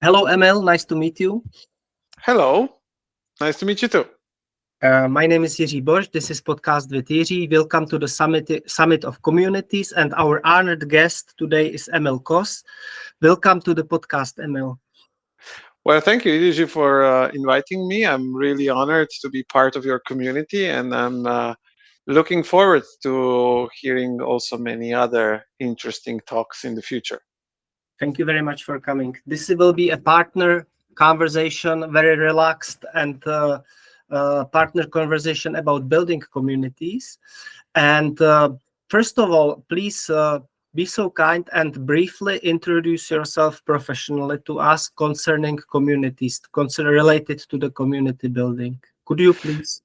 Hello, Emil. Nice to meet you. Hello, nice to meet you too. My name is Jiří Bosch. This is Podcast with Jiří. Welcome to the Summit of Communities. And our honored guest today is Emil Kos. Welcome to the podcast, Emil. Well, thank you, Idiji, for inviting me. I'm really honored to be part of your community, and I'm looking forward to hearing also many other interesting talks in the future. Thank you very much for coming. This will be a partner conversation, very relaxed and partner conversation about building communities. And first of all, please be so kind and briefly introduce yourself professionally to us concerning communities, related to the community building. Could you please?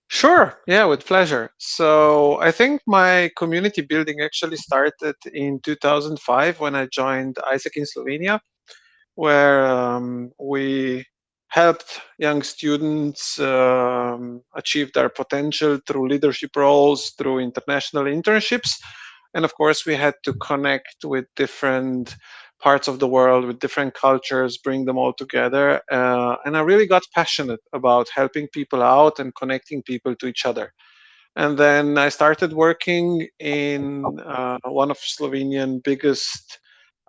Sure, yeah, with pleasure. So I think my community building actually started in 2005 when I joined Isaac in Slovenia, where we helped young students achieve their potential through leadership roles, through international internships. And of course, we had to connect with different parts of the world, with different cultures, bring them all together. And I really got passionate about helping people out and connecting people to each other. And then I started working in one of Slovenian biggest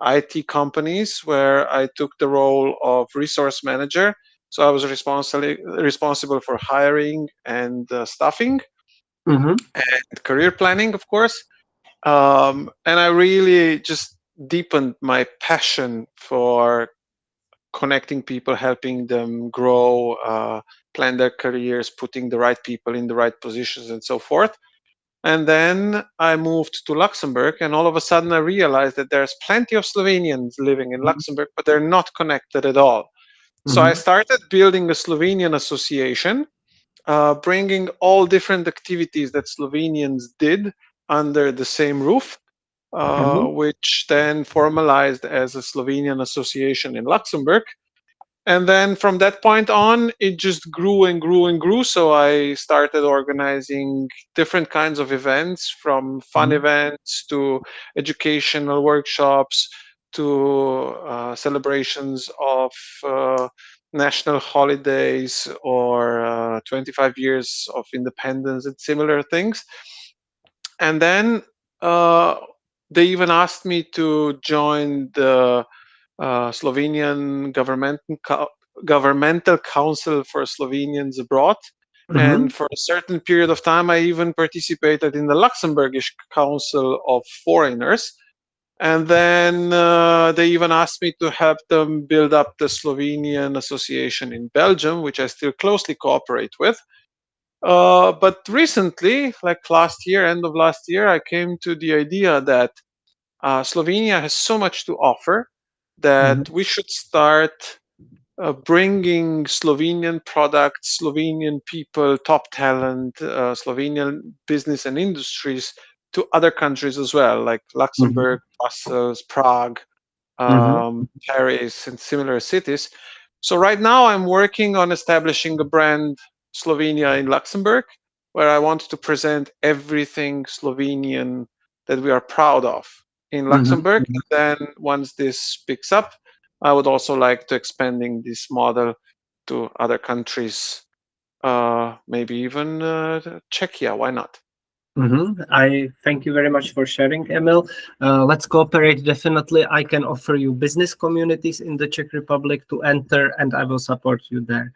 IT companies where I took the role of resource manager. So I was responsible for hiring and staffing Mm-hmm. and career planning, of course. And I really just deepened my passion for connecting people, helping them grow, plan their careers, putting the right people in the right positions, and so forth. And then I moved to Luxembourg, and all of a sudden I realized that there's plenty of Slovenians living in Luxembourg, but they're not connected at all. So I Mm-hmm. started building a Slovenian association, bringing all different activities that Slovenians did under the same roof, Mm-hmm. which then formalized as a Slovenian association in Luxembourg. And then from that point on, it just grew and grew and grew. So I started organizing different kinds of events, from fun events to educational workshops to celebrations of national holidays or 25 years of independence and similar things. And then uh, they even asked me to join the Slovenian governmental council for Slovenians abroad. Mm-hmm. And for a certain period of time, I even participated in the Luxembourgish Council of Foreigners. And then they even asked me to help them build up the Slovenian Association in Belgium, which I still closely cooperate with. But recently, like last year, end of last year, I came to the idea that Slovenia has so much to offer that we should start bringing Slovenian products, Slovenian people, top talent, Slovenian business and industries to other countries as well, like Mm-hmm. Luxembourg, Brussels, Prague, Mm-hmm. Paris, and similar cities. So right now I'm working on establishing a brand Slovenia in Luxembourg, where I want to present everything Slovenian that we are proud of in Luxembourg. Mm-hmm. And then once this picks up, I would also like to expanding this model to other countries, maybe even Czechia. Why not? I thank you very much for sharing, Emil. Let's cooperate. Definitely, I can offer you business communities in the Czech Republic to enter, and I will support you there.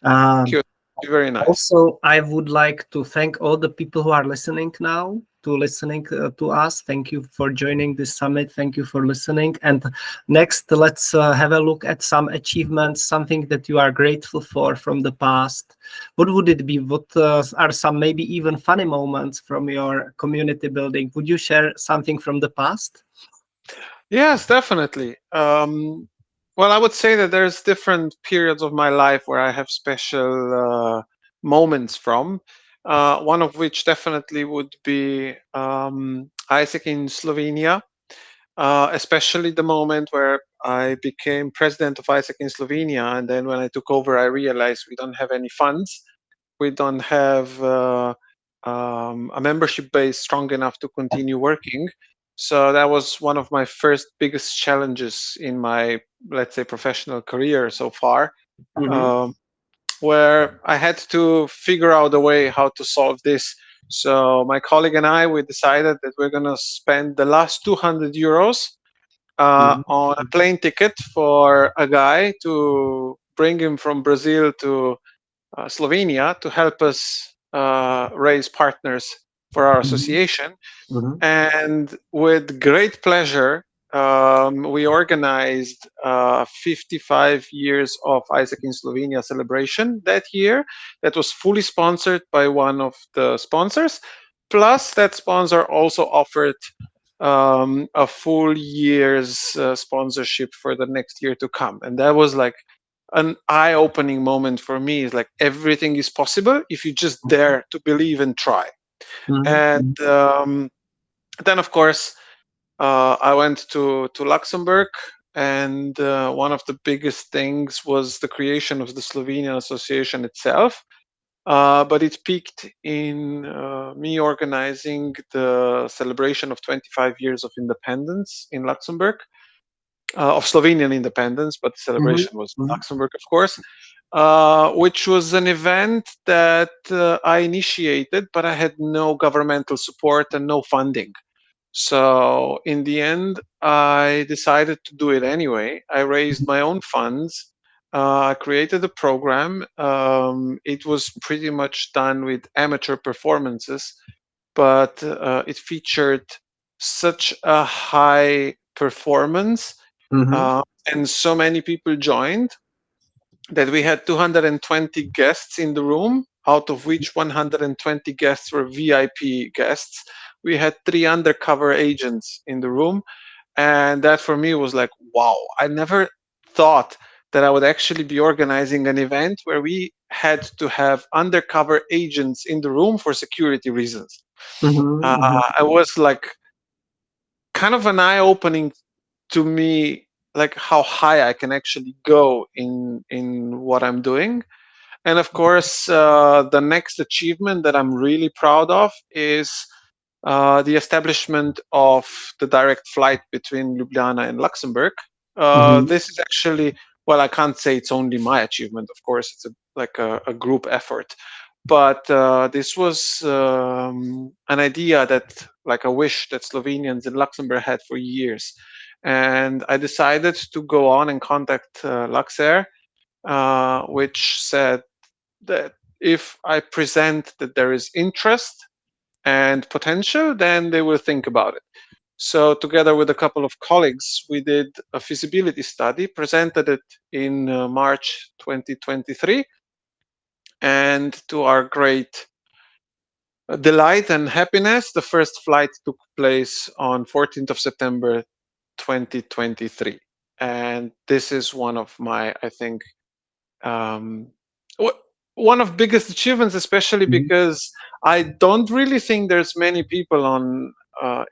Thank you. Very nice. Also, I would like to thank all the people who are listening now to listening to us. Thank you for joining this summit. Thank you for listening. And next, let's have a look at some achievements, something that you are grateful for from the past. What would it be? What are some maybe even funny moments from your community building? Would you share something from the past? Yes, definitely. Well, I would say that there's different periods of my life where I have special moments from. One of which definitely would be Isaac in Slovenia, especially the moment where I became president of Isaac in Slovenia. And then when I took over, I realized we don't have any funds. We don't have a membership base strong enough to continue working. So that was one of my first biggest challenges in my, let's say, professional career so far, Mm-hmm. um, where I had to figure out a way how to solve this. So my colleague and I, we decided that we're going to spend the last 200 euros on a plane ticket for a guy to bring him from Brazil to Slovenia to help us raise partners for our Mm-hmm. association. Mm-hmm. And with great pleasure, we organized 55 years of Isaac in Slovenia celebration that year. That was fully sponsored by one of the sponsors. Plus, that sponsor also offered a full year's sponsorship for the next year to come. And that was like an eye-opening moment for me. Is like everything is possible if you just dare to believe and try. And Mm-hmm. then, of course, I went to Luxembourg, and one of the biggest things was the creation of the Slovenian Association itself. But it peaked in me organizing the celebration of 25 years of independence in Luxembourg, of Slovenian independence, but the celebration was in Mm-hmm. Luxembourg, of course, which was an event that I initiated, but I had no governmental support and no funding. So in the end, I decided to do it anyway. I raised my own funds. I created a program. It was pretty much done with amateur performances, but it featured such a high performance, Mm-hmm. and so many people joined that we had 220 guests in the room, out of which 120 guests were VIP guests. We had 3 undercover agents in the room, and that for me was like, wow, I never thought that I would actually be organizing an event where we had to have undercover agents in the room for security reasons. Mm-hmm. I was like kind of an eye opening to me, like how high I can actually go in what I'm doing. And of course, the next achievement that I'm really proud of is the establishment of the direct flight between Ljubljana and Luxembourg. Mm-hmm. This is actually, well, I can't say it's only my achievement. Of course, it's like a group effort. But this was an idea that, like a wish that Slovenians in Luxembourg had for years. And I decided to go on and contact Luxair, which said that if I present that there is interest and potential, then they will think about it. So, together with a couple of colleagues, we did a feasibility study, presented it in March 2023, and to our great delight and happiness, the first flight took place on 14th of September 2023. And this is one of my, I think, um, one of biggest achievements, especially because I don't really think there's many people on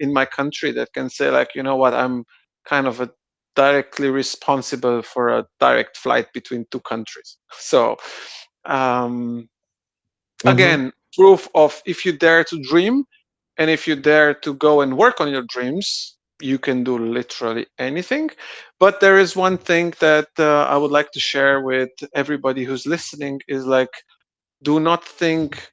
in my country that can say, like, you know what, I'm kind of a directly responsible for a direct flight between two countries. So um, Mm-hmm. again, proof of if you dare to dream and if you dare to go and work on your dreams, you can do literally anything. But there is one thing that I would like to share with everybody who's listening is like, do not think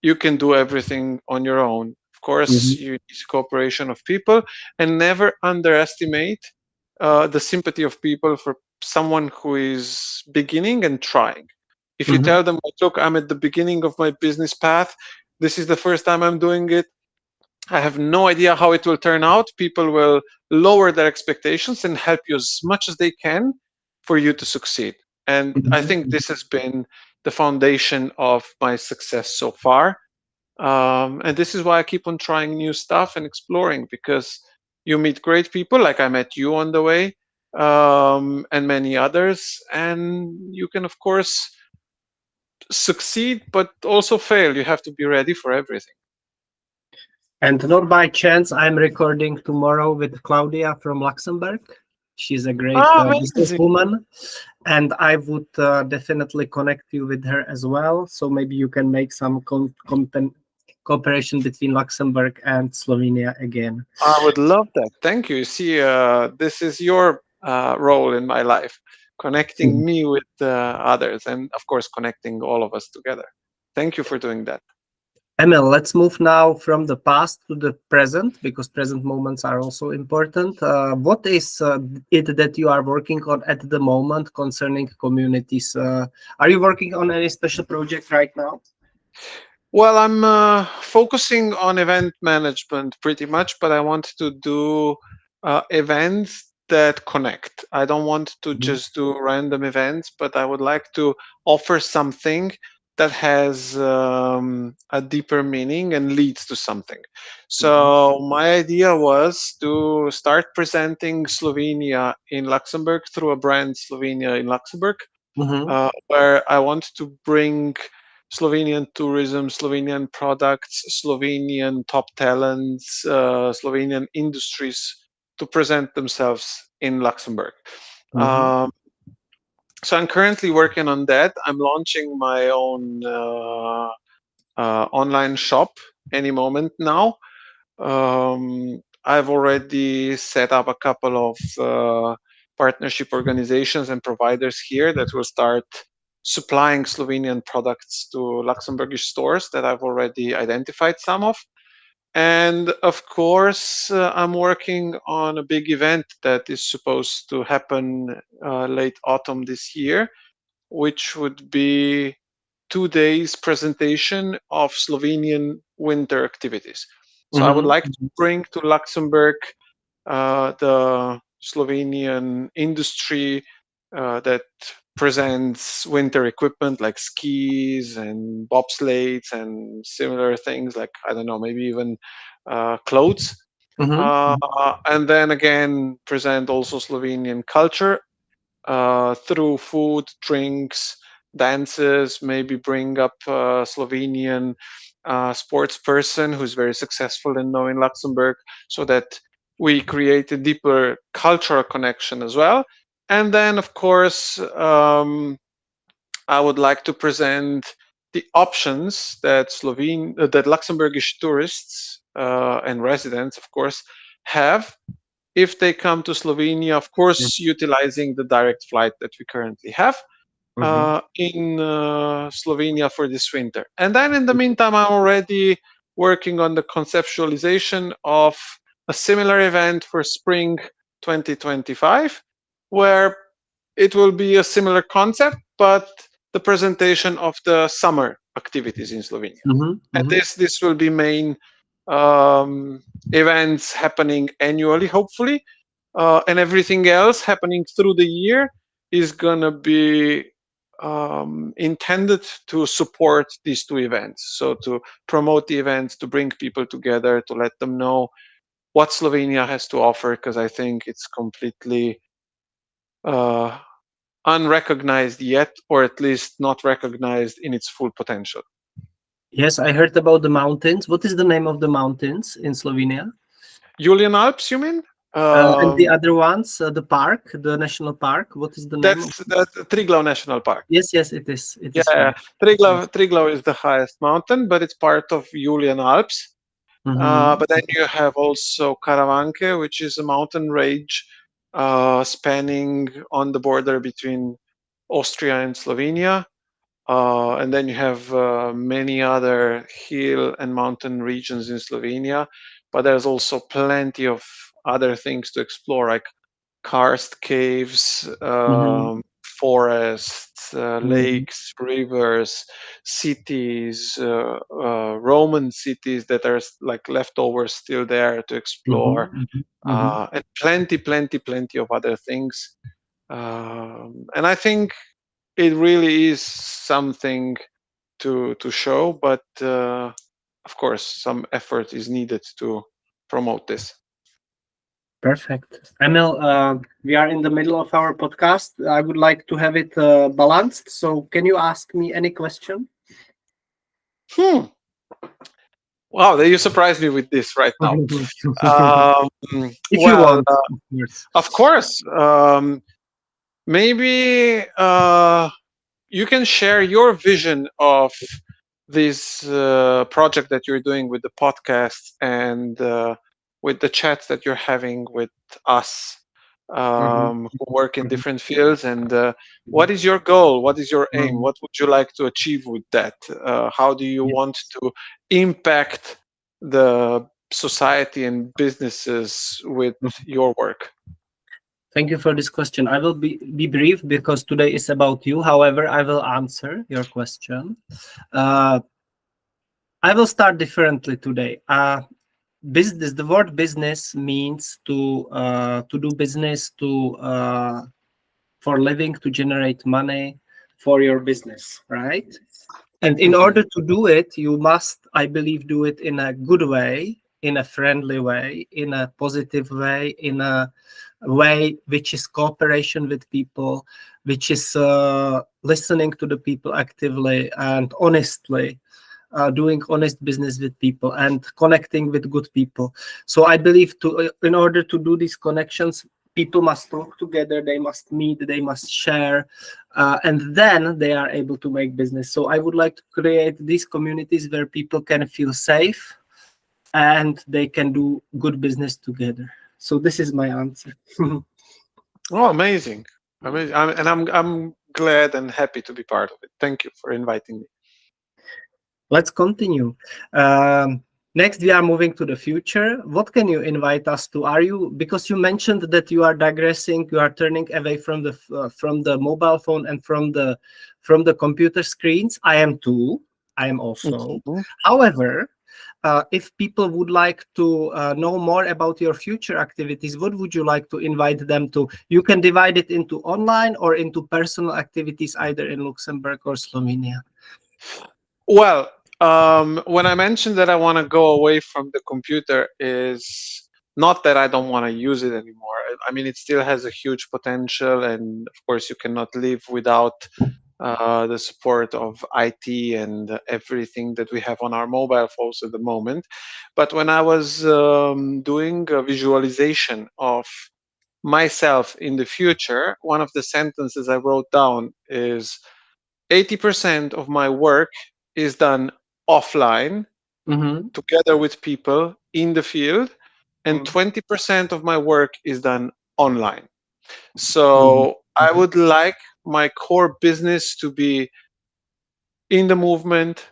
you can do everything on your own. Of course, Mm-hmm. you need cooperation of people, and never underestimate the sympathy of people for someone who is beginning and trying. If you Mm-hmm. tell them, like, look, I'm at the beginning of my business path, this is the first time I'm doing it, I have no idea how it will turn out, people will lower their expectations and help you as much as they can for you to succeed. And I think Mm-hmm. this has been the foundation of my success so far. And this is why I keep on trying new stuff and exploring, because you meet great people, like I met you on the way, and many others. And you can, of course, succeed, but also fail. You have to be ready for everything. And not by chance, I'm recording tomorrow with Claudia from Luxembourg. She's a great Ah, amazing. businesswoman, and I would definitely connect you with her as well. So maybe you can make some content cooperation between Luxembourg and Slovenia again. I would love that. Thank you. See, this is your role in my life, connecting me with others, and of course, connecting all of us together. Thank you for doing that. Emil, let's move now from the past to the present, because present moments are also important. What is it that you are working on at the moment concerning communities? Are you working on any special project right now? Well, I'm focusing on event management pretty much, but I want to do events that connect. I don't want to Mhm, just do random events, but I would like to offer something that has a deeper meaning and leads to something. mhm, So my idea was to start presenting Slovenia in Luxembourg through a brand Slovenia in Luxembourg, mhm, where I want to bring Slovenian tourism, Slovenian products, Slovenian top talents, Slovenian industries to present themselves in Luxembourg. mhm, Um, so I'm currently working on that. I'm launching my own online shop any moment now. I've already set up a couple of partnership organizations and providers here that will start supplying Slovenian products to Luxembourgish stores that I've already identified some of. And of course, I'm working on a big event that is supposed to happen late autumn this year, which would be 2 days presentation of Slovenian winter activities. So I would mhm, like to bring to Luxembourg the Slovenian industry that presents winter equipment like skis and bobsleds and similar things, like, I don't know, maybe even clothes. mhm, And then again, present also Slovenian culture through food, drinks, dances, maybe bring up a Slovenian sports person who's very successful in knowing Luxembourg, so that we create a deeper cultural connection as well. And then, of course, I would like to present the options that that Luxembourgish tourists and residents, of course, have if they come to Slovenia, of course, utilizing the direct flight that we currently have mhm, in Slovenia for this winter. And then in the meantime, I'm already working on the conceptualization of a similar event for spring 2025, where it will be a similar concept, but the presentation of the summer activities in Slovenia. mhm, And mhm. this will be main um, events happening annually, hopefully, and everything else happening through the year is gonna be intended to support these two events. So to promote the events, to bring people together, to let them know what Slovenia has to offer, because I think it's completely uh, unrecognized yet, or at least not recognized in its full potential. Yes, I heard about the mountains. What is the name of the mountains in Slovenia? Julian Alps, you mean? And the other ones, the park, the national park. What is the name of? That's Triglav National Park. Yes, yes, it is. It is Yeah, right. Yes. Triglav is the highest mountain, but it's part of Julian Alps. Mm-hmm. But then you have also Karavanke, which is a mountain range spanning on the border between Austria and Slovenia. And then you have many other hill and mountain regions in Slovenia. But there's also plenty of other things to explore, like karst caves, Mm-hmm. forests, Mm-hmm. lakes, rivers, cities, Roman cities that are like leftovers still there to explore, Mm-hmm. Mm-hmm. and plenty of other things. And I think it really is something to show, but of course, some effort is needed to promote this. Perfect. Emil, we are in the middle of our podcast. I would like to have it balanced. So, can you ask me any question? Hmm. Wow, you surprised me with this right now. Um, If you well, want, of course. of course, maybe you can share your vision of this project that you're doing with the podcasts and with the chats that you're having with us Mhm, who work in mhm, different fields. And what mhm, is your goal? What is your aim? mhm, What would you like to achieve with that? How do you yeah. want to impact the society and businesses with Mhm. your work? Thank you for this question. I will be brief because today is about you. However, I will answer your question. Uh, I will start differently today. Business. The word business means to do business for living, to generate money for your business, right? And in Hmm. order to do it, you must, I believe, do it in a good way, in a friendly way, in a positive way, in a way which is cooperation with people, which is listening to the people actively and honestly, doing honest business with people and connecting with good people. So I believe in order to do these connections, people must talk together, they must meet, they must share, and then they are able to make business. So I would like to create these communities where people can feel safe and they can do good business together. So this is my answer. Oh, amazing. Amazing. I'm glad and happy to be part of it. Thank you for inviting me. Let's continue. Next, we are moving to the future. What can you invite us to? Are you, because you mentioned that you are digressing, you are turning away from the mobile phone and from the computer screens. I am too. I am also. Mhm. However, if people would like to know more about your future activities, what would you like to invite them to? You can divide it into online or into personal activities, either in Luxembourg or Slovenia. Well, when I mentioned that I want to go away from the computer, is not that I don't want to use it anymore. I mean, it still has a huge potential, and of course, you cannot live without the support of IT and everything that we have on our mobile phones at the moment. But when I was doing a visualization of myself in the future, one of the sentences I wrote down is 80% of my work is done offline Mm-hmm. together with people in the field, and 20% of my work is done online. Mm-hmm. So I would like my core business to be in the movement,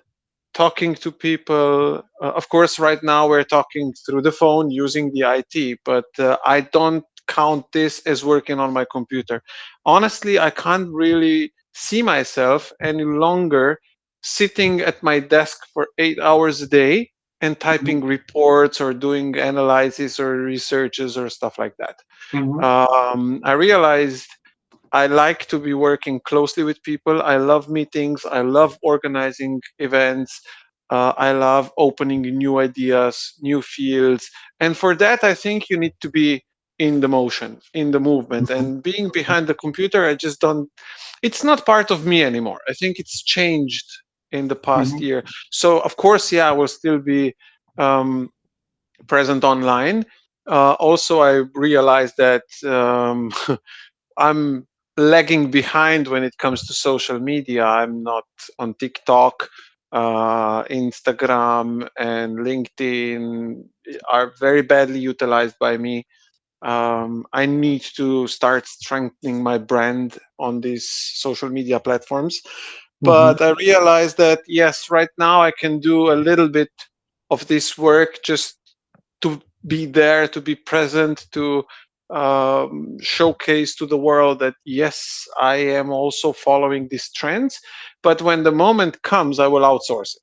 talking to people. Of course, right now we're talking through the phone using the IT, but I don't count this as working on my computer. Honestly, I can't really see myself any longer sitting at my desk for 8 hours a day and typing reports or doing analysis or researches or stuff like that. Mm-hmm. I realized I like to be working closely with people. I love meetings. I love organizing events. I love opening new ideas, new fields. And for that, I think you need to be in the motion, in the movement. And being behind the computer, I just don't, it's not part of me anymore. I think it's changed in the past Mm-hmm. year. So, of course, yeah, I will still be um, present online. Also, I realized that I'm lagging behind when it comes to social media. I'm not on TikTok, Instagram, and LinkedIn are very badly utilized by me. I need to start strengthening my brand on these social media platforms. Mm-hmm. But I realized that yes, right now I can do a little bit of this work just to be there, to be present, to showcase to the world that yes, I am also following these trends. But when the moment comes, I will outsource it.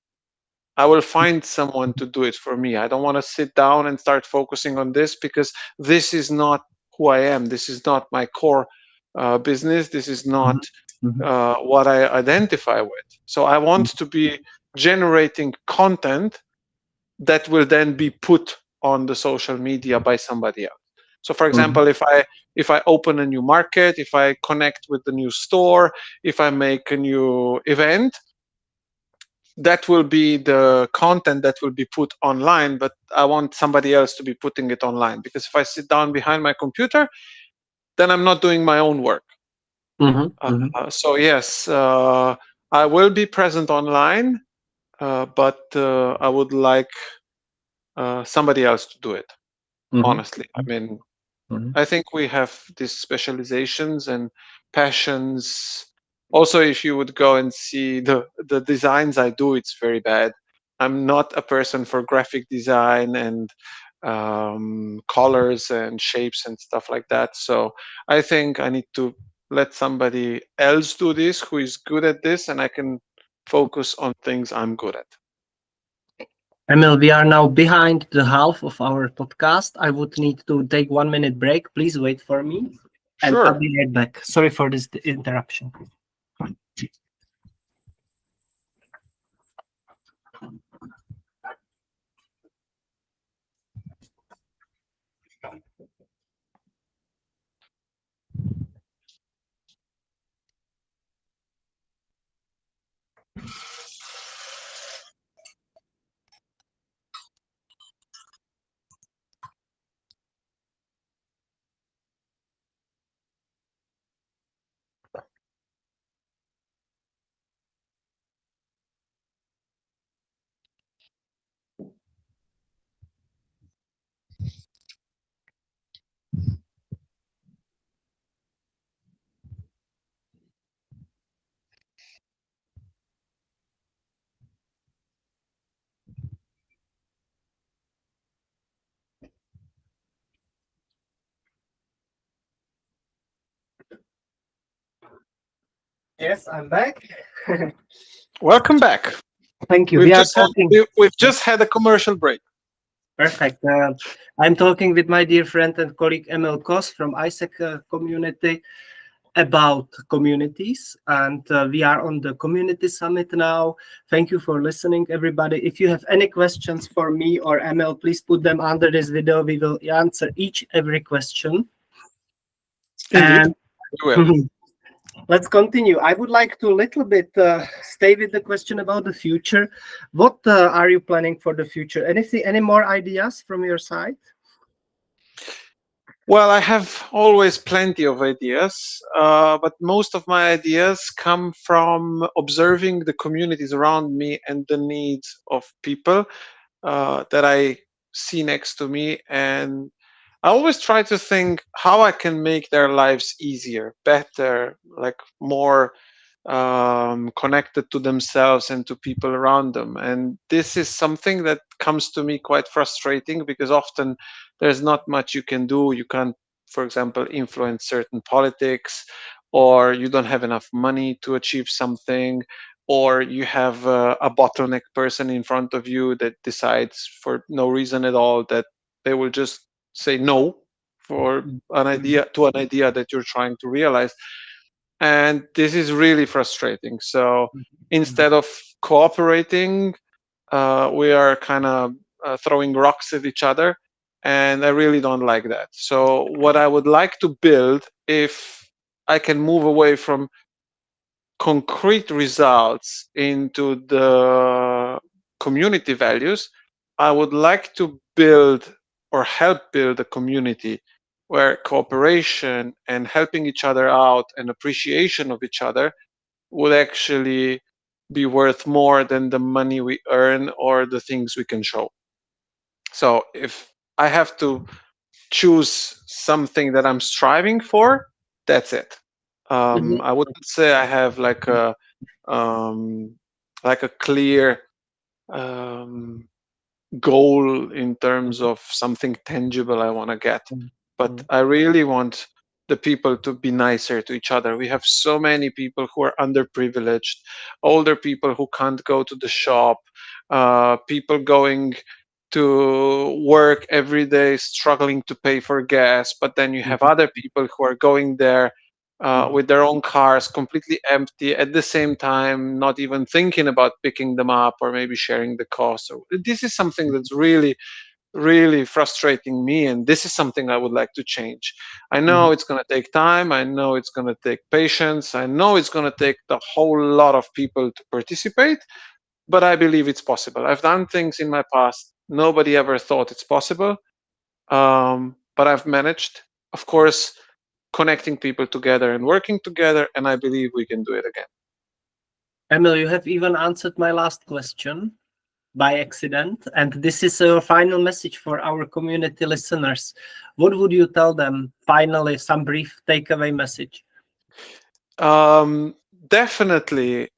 I will find someone to do it for me. I don't want to sit down and start focusing on this because this is not who I am. This is not my core business. This is not Mm-hmm. what I identify with. So I want to be generating content that will then be put on the social media by somebody else. So for Mm-hmm. example, if I open a new market, if I connect with the new store, if I make a new event, that will be the content that will be put online, but I want somebody else to be putting it online, because if I sit down behind my computer, then I'm not doing my own work. Mm-hmm. Mm-hmm. So yes, I will be present online. but I would like somebody else to do it. Mhm. Honestly, I mean, Mhm. I think we have these specializations and passions. Also, if you would go and see the designs I do, it's very bad. I'm not a person for graphic design and colors and shapes and stuff like that. So I think I need to let somebody else do this who is good at this, and I can focus on things I'm good at. Emil, we are now behind the half of our podcast. I would need to take 1 minute break. Please wait for me, and I'll Sure. be right back. Sorry for this interruption. Yes, I'm back. Welcome back. Thank you. We've We are just had talking. we've just had a commercial break. Perfect. I'm talking with my dear friend and colleague Emil Kos from ISEC community about communities, and we are on the community summit now. Thank you for listening, everybody. If you have any questions for me or Emil, please put them under this video. We will answer each every question. Indeed, And we will. let's continue. I would like to a little bit stay with the question about the future. What are you planning for the future? Anything, any more ideas from your side? Well, I have always plenty of ideas, but most of my ideas come from observing the communities around me and the needs of people that I see next to me. And I always try to think how I can make their lives easier, better, like more connected to themselves and to people around them. And this is something that comes to me quite frustrating because often there's not much you can do. You can't, for example, influence certain politics, or you don't have enough money to achieve something, or you have a bottleneck person in front of you that decides for no reason at all that they will just say no for an idea to an idea that you're trying to realize, and this is really frustrating. So instead of cooperating, we are kind of throwing rocks at each other, and I really don't like that. So what I would like to build, if I can move away from concrete results into the community values, I would like to build or help build a community where cooperation and helping each other out and appreciation of each other would actually be worth more than the money we earn or the things we can show. So if I have to choose something that I'm striving for, that's it. I wouldn't say I have um, like a clear um, goal in terms of something tangible I want to get, but I really want the people to be nicer to each other. We have so many people who are underprivileged, older people who can't go to the shop, people going to work every day struggling to pay for gas, but then you have other people who are going there with their own cars completely empty at the same time, not even thinking about picking them up or maybe sharing the cost. So this is something that's really, really frustrating me, and this is something I would like to change. I know it's going to take time, I know it's going to take patience, I know it's going to take the whole lot of people to participate, but I believe it's possible. I've done things in my past nobody ever thought it's possible, but I've managed, of course, connecting people together and working together, and I believe we can do it again. Emil, you have even answered my last question by accident, and this is a final message for our community listeners. What would you tell them? Finally, some brief takeaway message. Um, Definitely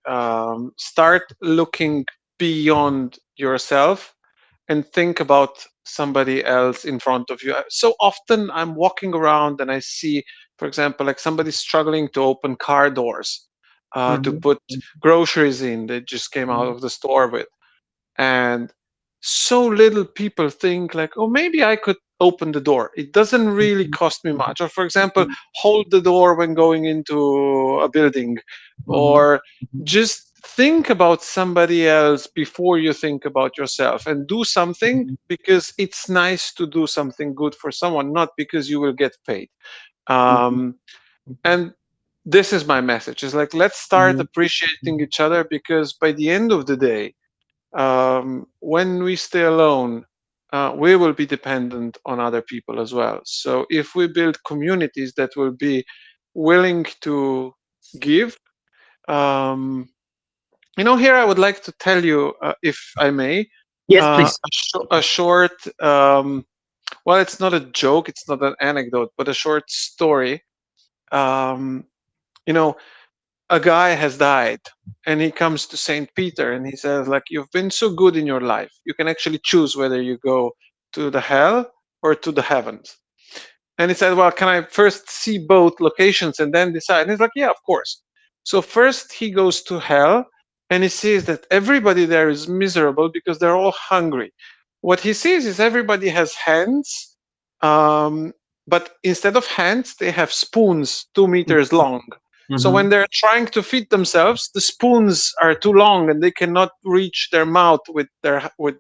start looking beyond yourself and think about somebody else in front of you. So often I'm walking around and I see, for example, like somebody struggling to open car doors, to Mhm, put groceries in. They just came out mhm, of the store with. And so little people think like, oh, maybe I could open the door. It doesn't really mhm, cost me mhm, much. Or for example, hold the door when going into a building, mhm, or mhm, just think about somebody else before you think about yourself, and do something mhm, because it's nice to do something good for someone, not because you will get paid. mhm, um, and this is my message, is like, let's start mhm, appreciating each other, because by the end of the day, when we stay alone, we will be dependent on other people as well. So if we build communities that will be willing to give, um, here I would like to tell you, if I may, Yes, please. a short, well, it's not a joke, it's not an anecdote, but a short story. Um, you know, a guy has died, and he comes to Saint Peter and he says, like, you've been so good in your life, you can actually choose whether you go to the hell or to the heavens. And he said, well, can I first see both locations and then decide? And he's like, yeah, of course. So first he goes to hell, and he sees that everybody there is miserable because they're all hungry. What he sees is everybody has hands, um, but instead of hands, they have spoons 2 meters long. So when Mhm, they're trying to feed themselves, the spoons are too long and they cannot reach their mouth with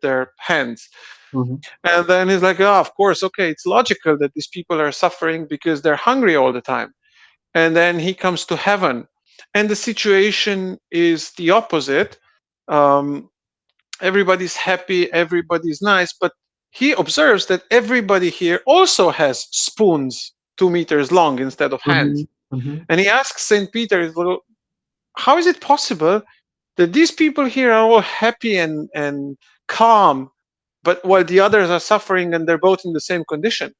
their hands. mhm, And then he's like, oh, of course, okay, it's logical that these people are suffering because they're hungry all the time. And then he comes to heaven, and the situation is the opposite. Um, Everybody's happy, everybody's nice, but he observes that everybody here also has spoons 2 meters long instead of hands. mhm, mhm, And he asks St. Peter, well, how is it possible that these people here are all happy and calm, but while the others are suffering and they're both in the same condition?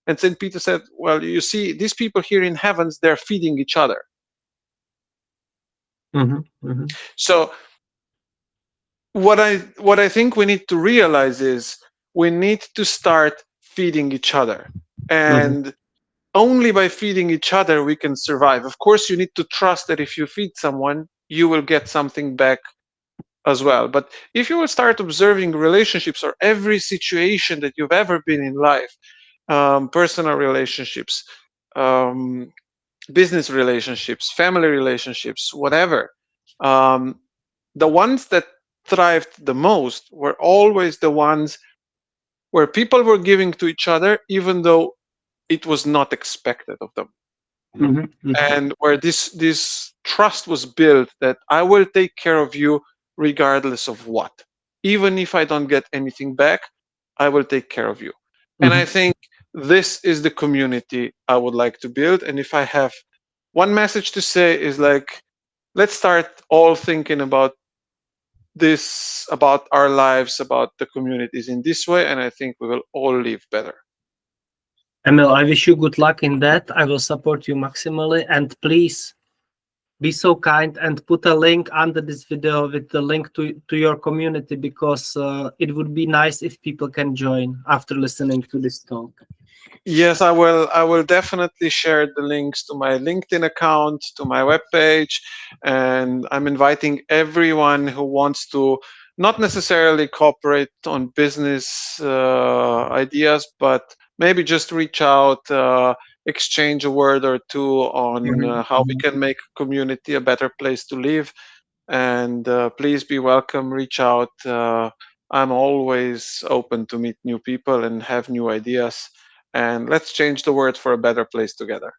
And St. Peter said, well, you see, these people here in heavens, they're feeding each other. mhm, mhm, So what I think we need to realize is we need to start feeding each other. mhm, And only by feeding each other we can survive. Of course, you need to trust that if you feed someone, you will get something back as well. But if you will start observing relationships, or every situation that you've ever been in life, personal relationships, um, business relationships, family relationships, whatever, um, the ones that thrived the most were always the ones where people were giving to each other, even though it was not expected of them, mhm, mhm, and where this trust was built, that I will take care of you regardless of what. Even if I don't get anything back, I will take care of you. And I mhm, think this is the community I would like to build. And if I have one message to say, is like, let's start all thinking about this, about our lives, about the communities in this way, and I think we will all live better. Emil, I wish you good luck in that. I will support you maximally. And please be so kind and put a link under this video with the link to your community, because it would be nice if people can join after listening to this talk. Yes, I will. I will definitely share the links to my LinkedIn account, to my webpage, and I'm inviting everyone who wants to not necessarily cooperate on business ideas, but maybe just reach out, exchange a word or two on Mhm, how we mhm. can make a community a better place to live. And please be welcome. Reach out. I'm always open to meet new people and have new ideas. And let's change the world for a better place together.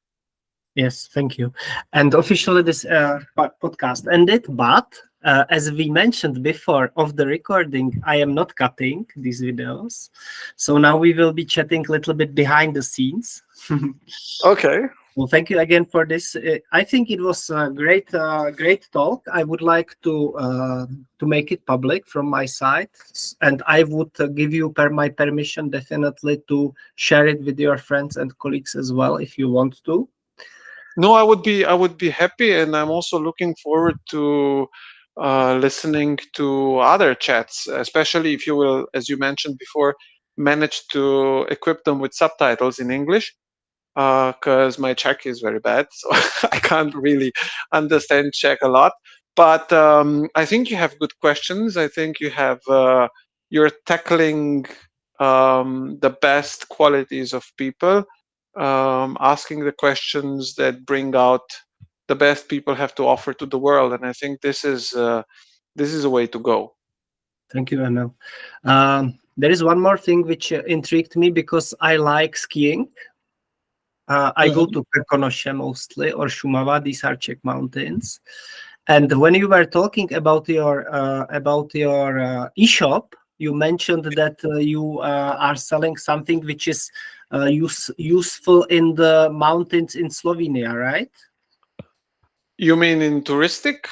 Yes, thank you. And officially, this podcast ended, but as we mentioned before of the recording, I am not cutting these videos. So now we will be chatting a little bit behind the scenes. Okay. Well, thank you again for this. I think it was a great talk. I would like to make it public from my side, and I would give you my permission definitely to share it with your friends and colleagues as well if you want to. No, I would be happy, and I'm also looking forward to listening to other chats, especially if you will, as you mentioned before, manage to equip them with subtitles in English. Because my Czech is very bad, so I can't really understand Czech a lot. But I think you have good questions. I think you're tackling the best qualities of people, asking the questions that bring out the best people have to offer to the world, and I think this is a way to go. Thank you, Emil. There is one more thing which intrigued me because I like skiing. I go Mhm. to Krkonoše mostly or Šumava. These are Czech mountains. And when you were talking about your e-shop, you mentioned that you are selling something which is useful in the mountains in Slovenia, right? You mean in touristic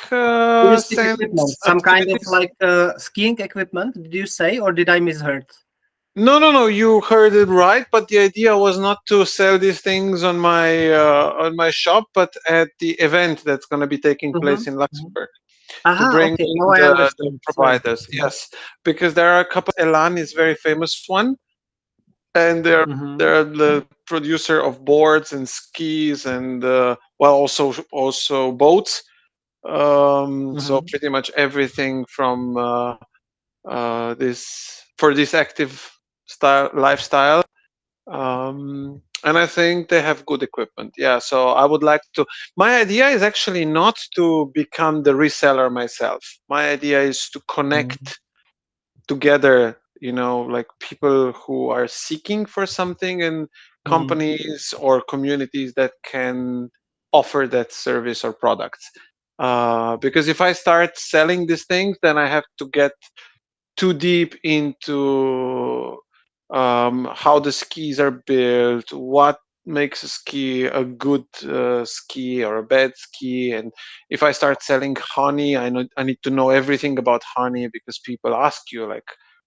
Touristic equipment, sense some kind of activities? like skiing equipment. Did you say, or did I misheard? No, no, no. You heard it right. But the idea was not to sell these things on my shop, but at the event that's going to be taking place in Mm-hmm. Luxembourg to Aha, bring okay. in Now I the understand. Sorry. providers. Yes, because there are a couple. Elan is very famous one, and Mm-hmm. they're the producer of boards and skis and well, also boats. So Mm-hmm. pretty much everything from this for this active style lifestyle. And I think they have good equipment. Yeah, so I would like to. My idea is actually not to become the reseller myself. My idea is to connect together, like people who are seeking for something, and Mm-hmm. companies or communities that can offer that service or products. Because if I start selling these things, then I have to get too deep into how the skis are built, what makes a ski a good ski or a bad ski, and if I start selling honey, I need to know everything about honey because people ask you like,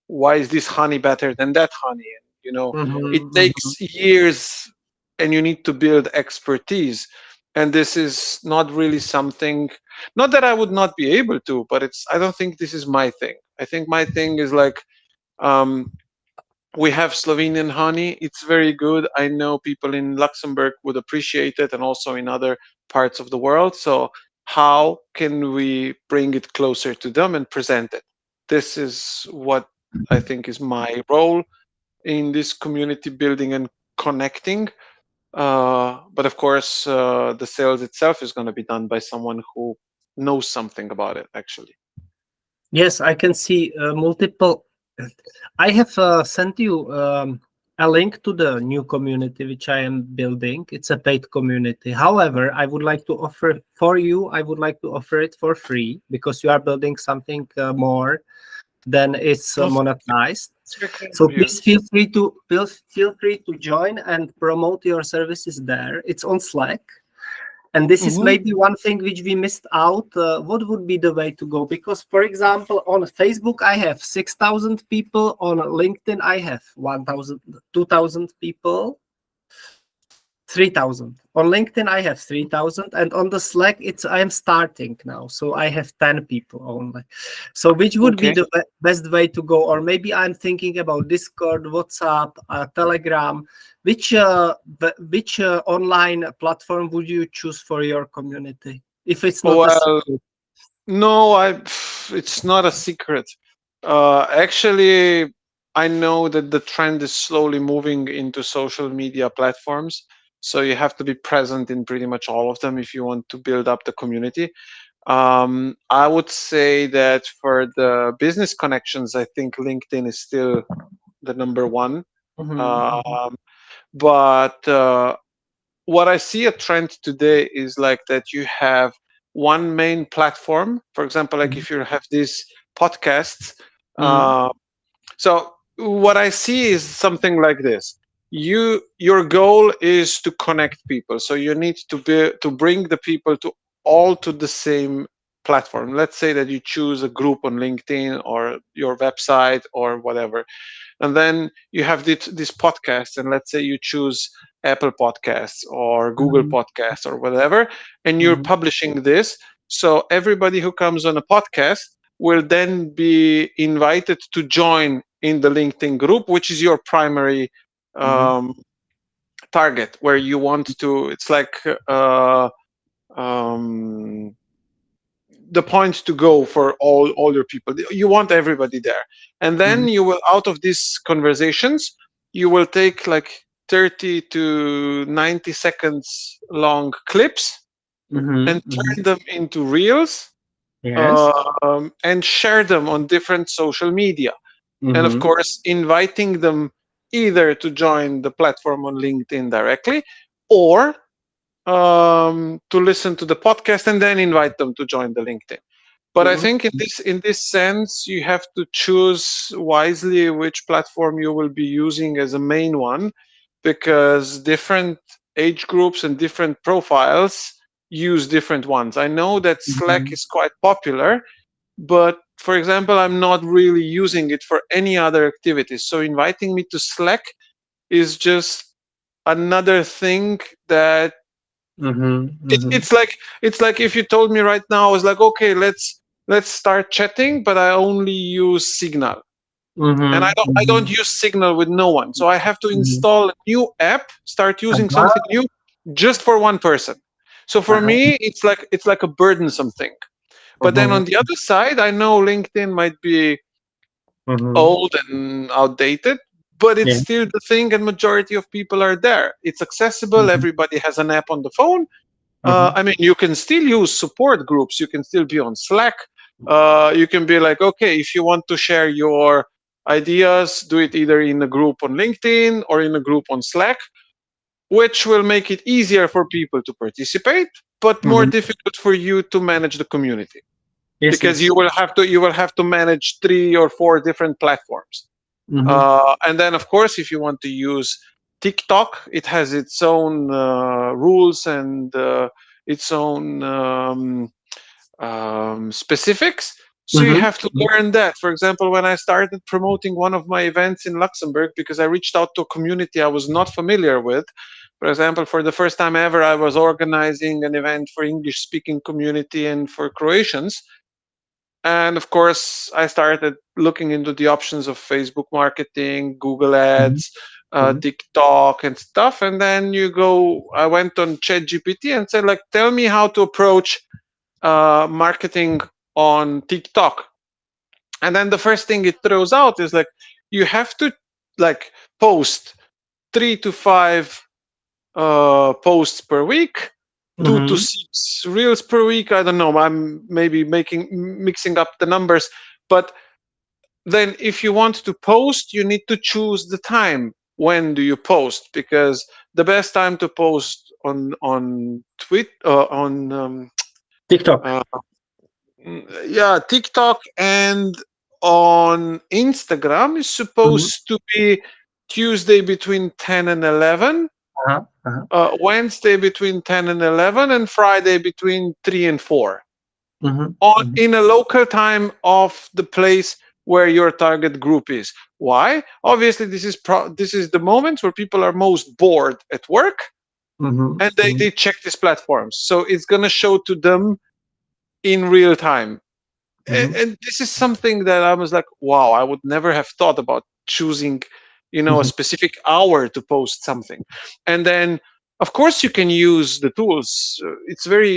why is this honey better than that honey? And it Mm-hmm. Mm-hmm. takes years, and you need to build expertise. And this is not really something, not that I would not be able to, but I don't think this is my thing. I think my thing is like, um, we have Slovenian honey. It's very good. I know people in Luxembourg would appreciate it, and also in other parts of the world. So how can we bring it closer to them and present it? This is what I think is my role in this community building and connecting. But of course, the sales itself is going to be done by someone who knows something about it, actually. Yes, I can see multiple. I have sent you a link to the new community which I am building. It's a paid community. However, I would like to offer for you. I would like to offer it for free because you are building something more than it's Oh, monetized. it's very kind So of you. please feel free to join and promote your services there. It's on Slack. And this is Hmm. maybe one thing which we missed out. What would be the way to go? Because, for example, on Facebook, I have 6,000 people. On LinkedIn, I have 1,000, 2,000 people. 3,000. On LinkedIn, I have 3,000. And on the Slack, I am starting now. So I have 10 people only. So which would be Okay. the best way to go? Or maybe I'm thinking about Discord, WhatsApp, Telegram. Which online platform would you choose for your community? If it's not a Well, secret. no, it's not a secret. Actually, I know that the trend is slowly moving into social media platforms. So you have to be present in pretty much all of them if you want to build up the community. I would say that for the business connections, I think LinkedIn is still the number one. Mhm, mhm, Um, but what I see a trend today is like that you have one main platform. For example, like mhm, if you have these podcasts. mhm, Uh, so what I see is something like this. your goal is to connect people, so you need to bring the people to all to the same platform. Let's say that you choose a group on LinkedIn or your website or whatever, and then you have this podcast, and let's say you choose Apple Podcasts or Google Mhm. Podcasts or whatever, and you're Mhm. publishing this. So everybody who comes on a podcast will then be invited to join in the LinkedIn group, which is your primary Mhm. um, target, where you want to. It's like um, the point to go for all your people. You want everybody there, and then Mhm. you will, out of these conversations, you will take like 30 to 90 seconds long clips and Mhm. turn Mhm. them into reels, Yes. and share them on different social media, and of Mhm. course inviting them either to join the platform on LinkedIn directly, or to listen to the podcast and then invite them to join the LinkedIn. But I Mhm. think in this sense, you have to choose wisely which platform you will be using as a main one, because different age groups and different profiles use different ones. I know that Slack Mhm. is quite popular, but for example, I'm not really using it for any other activities. So inviting me to Slack is just another thing that Mhm. it, Mhm. it's like it's like if you told me right now, I was like, okay, let's start chatting, but I only use Signal, and I Mhm. don't Mhm. use Signal with no one, so I have to Mhm. install a new app, start using something Uh-huh. new just for one person. So for Uh-huh. me, it's like a burdensome thing. But then Mhm. on the other side, I know LinkedIn might be Mhm. old and outdated, but it's Yeah. still the thing, and majority of people are there. It's accessible. Mhm. Everybody has an app on the phone. Mhm. I mean, you can still use support groups. You can still be on Slack. You can be like, okay, if you want to share your ideas, do it either in a group on LinkedIn or in a group on Slack, which will make it easier for people to participate, but more Mhm. difficult for you to manage the community, Yes, because yes. you will have to manage 3 or 4 different platforms. Mhm. And then, of course, if you want to use TikTok, it has its own rules and its own specifics. So you Mhm. have to learn that. For example, when I started promoting one of my events in Luxembourg, because I reached out to a community I was not familiar with. For example, for the first time ever, I was organizing an event for English-speaking community and for Croatians, and of course, I started looking into the options of Facebook marketing, Google Mhm. Ads, Mhm. TikTok, and stuff. And then I went on ChatGPT and said, like, tell me how to approach marketing on TikTok. And then the first thing it throws out is like, you have to like post 3 to 5 posts per week, two to Mhm. six reels per week. I don't know. I'm maybe mixing up the numbers, but then if you want to post, you need to choose the time. When do you post? Because the best time to post on tweet on TikTok. uh, yeah, TikTok and on Instagram is Mhm. supposed to be Tuesday between 10 and 11, Uh-huh. Uh-huh. Wednesday between 10 and 11, and Friday between 3 and 4, Mhm. on Mhm. in a local time of the place where your target group is. Why? Obviously, this is the moment where people are most bored at work, Mhm. and they, Mhm. they check these platforms. So it's going to show to them in real time. Mhm. And this is something that I was like, wow, I would never have thought about choosing, a Mhm. specific hour to post something. And then, of course, you can use the tools. It's very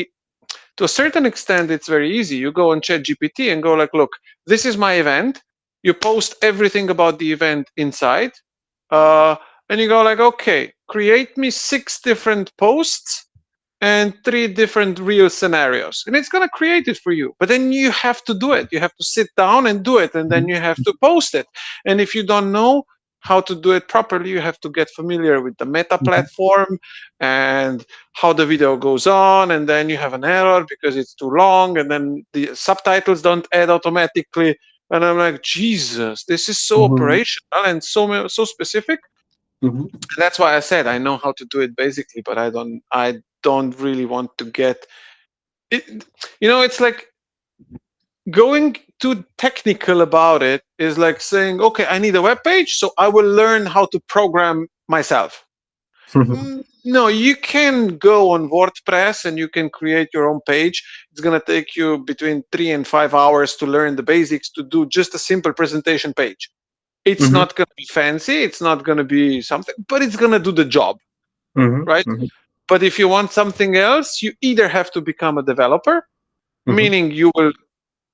To a certain extent, it's very easy. You go on ChatGPT and go like, look, this is my event. You post everything about the event inside, uh, and you go like, okay, create me 6 different posts and 3 different real scenarios, and it's going to create it for you. But then you have to do it. You have to sit down and do it, and then Mhm. you have to post it. And if you don't know how to do it properly, you have to get familiar with the Meta Mhm. platform and how the video goes on, and then you have an error because it's too long, and then the subtitles don't add automatically. And I'm like, Jesus, this is so Mhm. operational and so specific. And that's why I said I know how to do it basically, but I don't really want to get it. It's like going too technical about it is like saying, okay, I need a web page, so I will learn how to program myself. No, you can go on WordPress and you can create your own page. It's going to take you between 3 and 5 hours to learn the basics to do just a simple presentation page. It's not going to be fancy. It's not going to be something, but it's going to do the job, right? But if you want something else, you either have to become a developer, meaning you will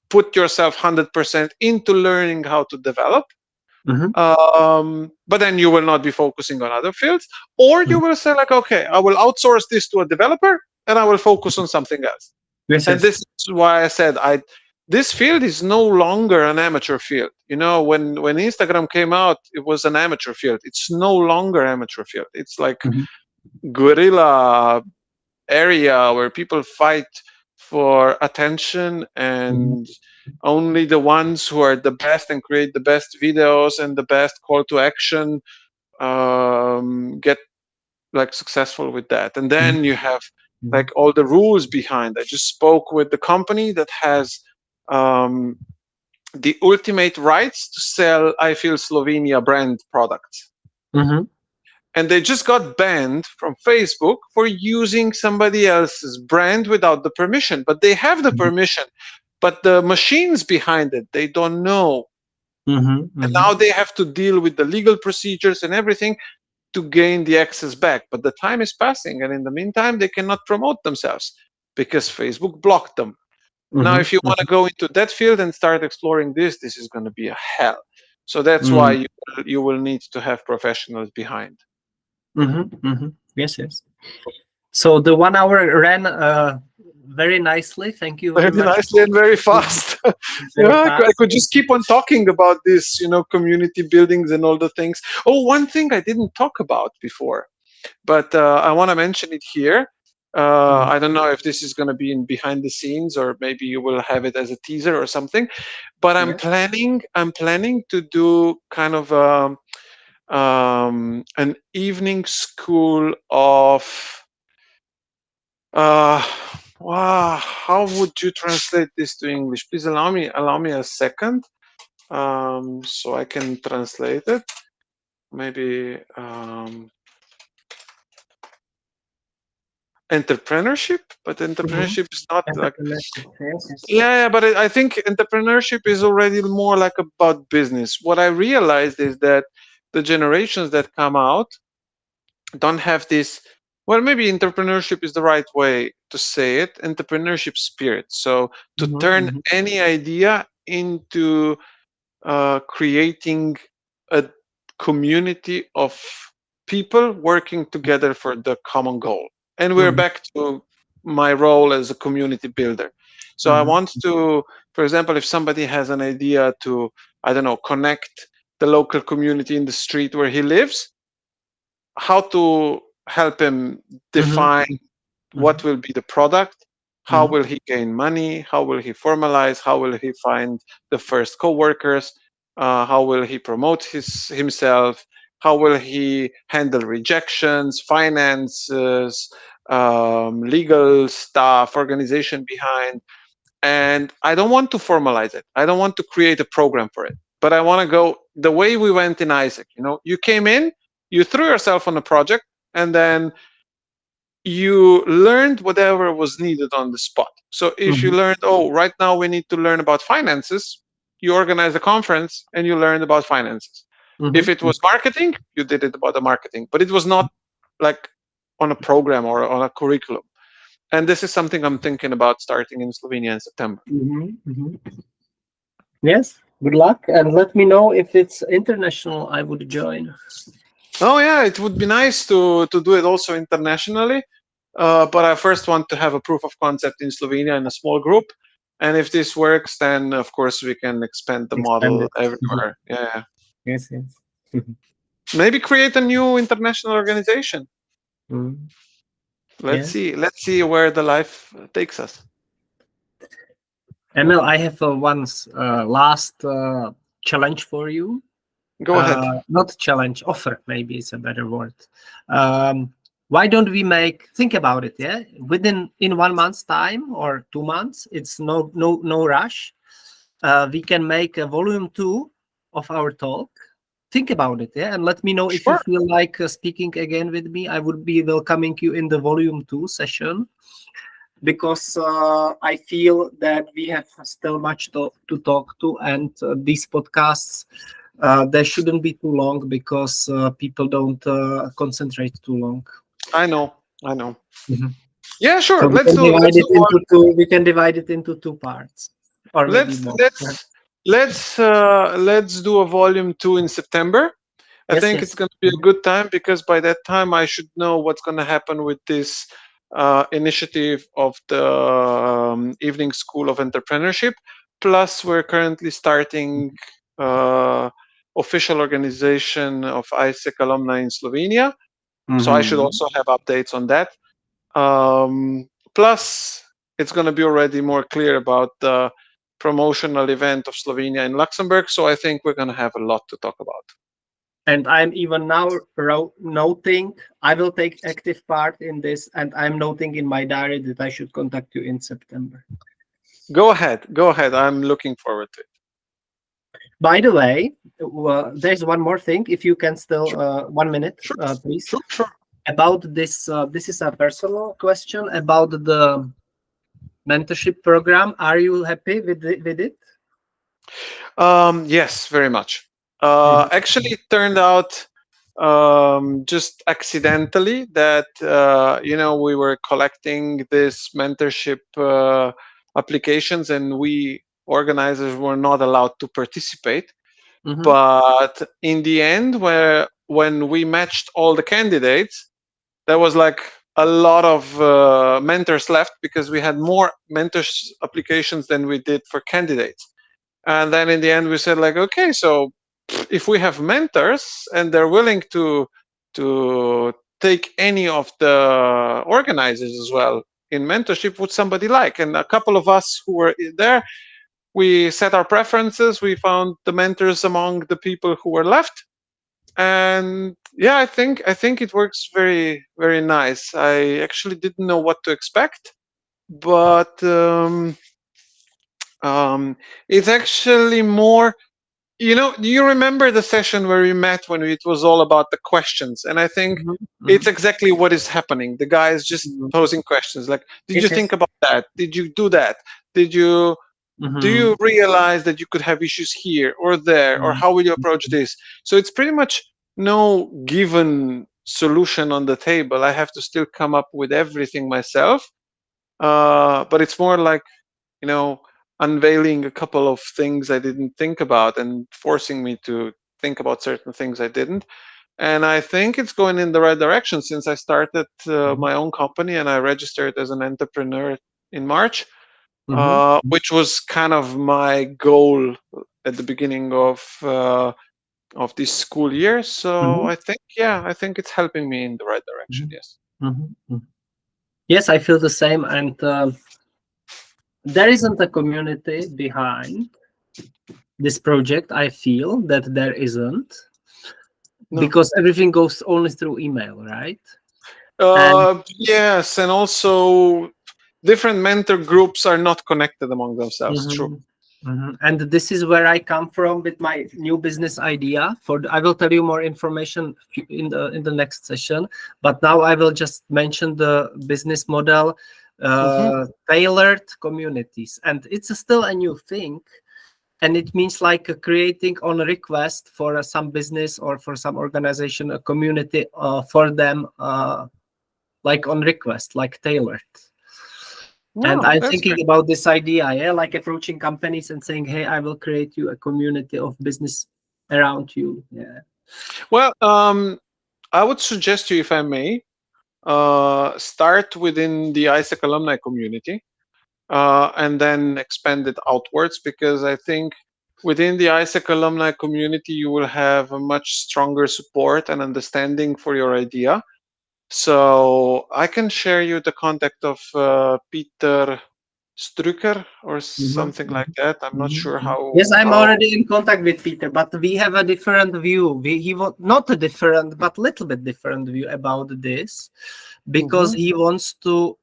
put yourself 100% into learning how to develop, but then you will not be focusing on other fields, or you will say like, okay, I will outsource this to a developer and I will focus on something else. Yes, And yes. this is why I said this field is no longer an amateur field. When Instagram came out, it was an amateur field. It's no longer amateur field. It's like guerrilla area where people fight for attention, and only the ones who are the best and create the best videos and the best call to action get like successful with that. And then you have like all the rules behind. I just spoke with the company that has the ultimate rights to sell I Feel Slovenia brand products. And they just got banned from Facebook for using somebody else's brand without the permission. But they have the permission, but the machines behind it, they don't know. And now they have to deal with the legal procedures and everything to gain the access back. But the time is passing, and in the meantime, they cannot promote themselves because Facebook blocked them. Now, if you want to go into that field and start exploring this is going to be a hell. So that's why you will need to have professionals behind. Yes, yes. So the 1 hour ran very nicely. Thank you very Very much. nicely and very fast. I could just keep on talking about this, community buildings and all the things. Oh, one thing I didn't talk about before, but I want to mention it here. I don't know if this is going to be in behind the scenes, or maybe you will have it as a teaser or something. But I'm planning to do kind of an evening school of wow, how would you translate this to English? Please allow me a second, so I can translate it. Maybe entrepreneurship, but entrepreneurship is not like yeah, but I think entrepreneurship is already more like about business. What I realized is that the generations that come out don't have this, well, maybe entrepreneurship is the right way to say it, entrepreneurship spirit. So to turn any idea into creating a community of people working together for the common goal. And we're back to my role as a community builder. So I want to, for example, if somebody has an idea to, I don't know, connect the local community in the street where he lives, how to help him define what will be the product, how will he gain money, how will he formalize, how will he find the first co-workers, how will he promote himself, how will he handle rejections, finances, legal stuff, organization behind. And I don't want to formalize it. I don't want to create a program for it. But I want to go the way we went in Isaac. You came in, you threw yourself on a project, and then you learned whatever was needed on the spot. So if you learned, oh, right now we need to learn about finances, you organize a conference and you learn about finances. If it was marketing, you did it about the marketing, but it was not like on a program or on a curriculum. And this is something I'm thinking about starting in Slovenia in September. Yes, good luck, and let me know if it's international. I would join. Oh yeah, it would be nice to do it also internationally, but I first want to have a proof of concept in Slovenia in a small group, and if this works, then of course we can expand the model everywhere. Yeah. Yes, yes. Maybe create a new international organization. Let's see where the life takes us. Emil, I have one last challenge for you. Go ahead. Not challenge, offer maybe is a better word. Um, why don't we think about it, yeah? In 1 month's time or 2 months, it's no rush. We can make a volume 2 of our talk. Think about it, yeah, and let me know if you Sure. feel like speaking again with me. I would be welcoming you in the volume 2 session, because I feel that we have still much to talk to, and these podcasts, they shouldn't be too long, because people don't concentrate too long. I know. I know. Mhm. Yeah, So sure. we Let's can do. divide Let's do it one. into two. We can divide it into two parts, or maybe Let's more. Yeah. let's let's do a volume 2 in September. I Yes, think it's yes. going to be a good time because by that time I should know what's going to happen with this initiative of the Evening School of Entrepreneurship. Plus, we're currently starting uh, official organization of ISEC alumni in Slovenia. So I should Mhm. also have updates on that. Plus, it's going to be already more clear about the promotional event of Slovenia in Luxembourg. So I think we're going to have a lot to talk about. And I'm even now noting I will take active part in this, and I'm noting in my diary that I should contact you in September. Go ahead. Go ahead. I'm looking forward to it. By the way, there's one more thing. If you can still, Sure, 1 minute, sure, please. sure, sure. About this, this is a personal question about the mentorship program. Are you happy with it? Yes, very much. Mhm. Actually, it turned out just accidentally that we were collecting this mentorship applications, and we organizers were not allowed to participate. Mhm. But in the end, when we matched all the candidates, there was like a lot of mentors left because we had more mentors applications than we did for candidates. And then in the end we said like, okay, so if we have mentors and they're willing to take any of the organizers as well in mentorship, would somebody like? And a couple of us who were there, we set our preferences, we found the mentors among the people who were left. And yeah, I think it works very, very nice. I actually didn't know what to expect, but um, it's actually more, do you remember the session where we met when it was all about the questions? And I think Mhm. it's Mhm. exactly what is happening. The guy is just Mhm. posing questions like, did you Yes, think yes. about that? Did you do that? Did you do you Mhm. realize that you could have issues here or there, or Mhm. how will you approach this? So it's pretty much no given solution on the table. I have to still come up with everything myself. But it's more like, you know, unveiling a couple of things I didn't think about and forcing me to think about certain things I didn't. And I think it's going in the right direction since I started Mhm. my own company and I registered as an entrepreneur in March, Mhm. which was kind of my goal at the beginning of this school year. So Mhm. I think, yeah, I think it's helping me in the right direction. Mhm. Yes. Mhm. Mhm. Yes, I feel the same, and there isn't a community behind this project. I feel that there isn't, No. because everything goes only through email, right? And Yes, and also different mentor groups are not connected among themselves. True. mhm, and this is where I come from with my new business idea. I will tell you more information in the next session, but now I will just mention the business model, Hmm. tailored communities, and it's still a new thing. And it means like creating on request for some business or for some organization a community for them, like on request, like tailored. And No, I'm that's thinking great. about this idea, yeah, like approaching companies and saying, hey, I will create you a community of business around you. Yeah. Well, I would suggest you, if I may, start within the ISEC alumni community and then expand it outwards because I think within the ISEC alumni community, you will have a much stronger support and understanding for your idea. So I can share you the contact of Peter Strucker or Mhm, something like mhm, that. I'm not mhm, sure mhm. Yes, I'm how. already in contact with Peter, but we have a different view. He want not a different, but little bit different view about this, because Mhm. he wants to.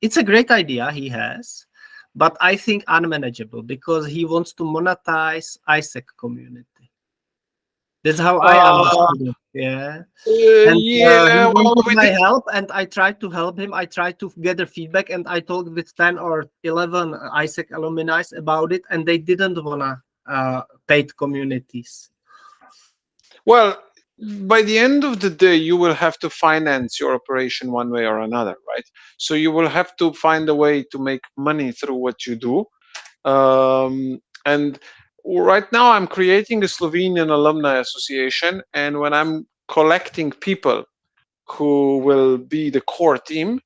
It's a great idea he has, but I think unmanageable because he wants to monetize ISEC community. That's how I Uh, understood it. Yeah. And he yeah. Well, wanted we my did. help, and I tried to help him. I tried to gather feedback, and I talked with 10 or 11 ISEC alumni about it, and they didn't wanna paid communities. Well, by the end of the day, you will have to finance your operation one way or another, right? So you will have to find a way to make money through what you do. And right now, I'm creating a Slovenian alumni association, and when I'm collecting people who will be the core team,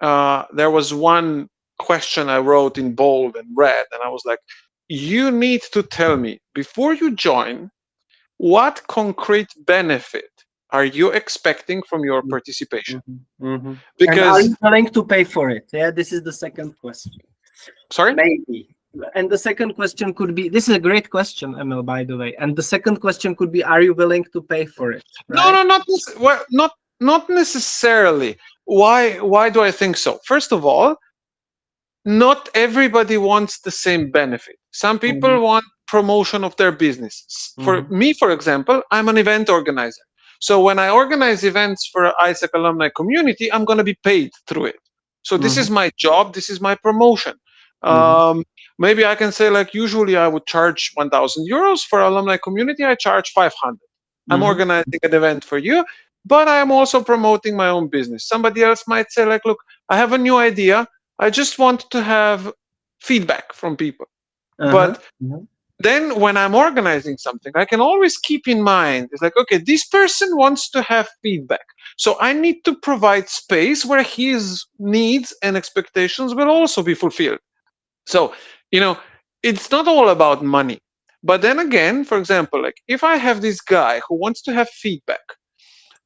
there was one question I wrote in bold and red, and I was like, "You need to tell me before you join what concrete benefit are you expecting from your participation?" Mhm, mhm. And are Because, you willing to pay for it? Yeah, this is the second question. sorry? Maybe. And the second question could be, this is a great question, Emil, by the way. And the second question could be, are you willing to pay for it? No, Right? no, well, not necessarily. Why do I think so? First of all, not everybody wants the same benefit. Some Mhm, people want promotion of their business. For mhm, me, for example, I'm an event organizer. So when I organize events for ISAC alumni community, I'm going to be paid through it. So this mhm, is my job. This is my promotion. mhm, Um, Maybe I can say, like, usually I would charge 1,000 euros for alumni community. I charge 500. I'm mhm, organizing an event for you, but I'm also promoting my own business. Somebody else might say, like, look, I have a new idea. I just want to have feedback from people. uh-huh, But mhm, then when I'm organizing something, I can always keep in mind, it's like, okay, this person wants to have feedback. So I need to provide space where his needs and expectations will also be fulfilled. So, you know, it's not all about money. But then again, for example, like if I have this guy who wants to have feedback,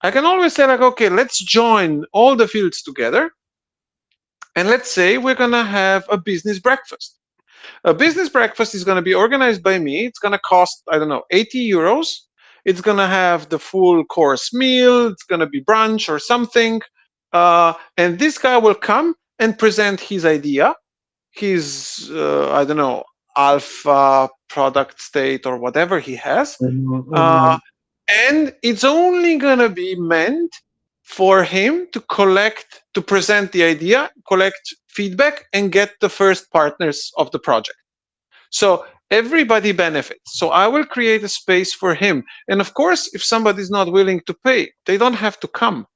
I can always say, like, okay, let's join all the fields together. And let's say we're going to have a business breakfast. A business breakfast is going to be organized by me. It's going to cost, I don't know, 80 euros. It's going to have the full course meal. It's going to be brunch or something. And this guy will come and present his idea, his, I don't know, alpha product state or whatever he has. mhm, Uh, mhm, and it's only going to be meant for him to collect, to present the idea, collect feedback, and get the first partners of the project. So everybody benefits. So I will create a space for him. And of course, if somebody is not willing to pay, they don't have to come,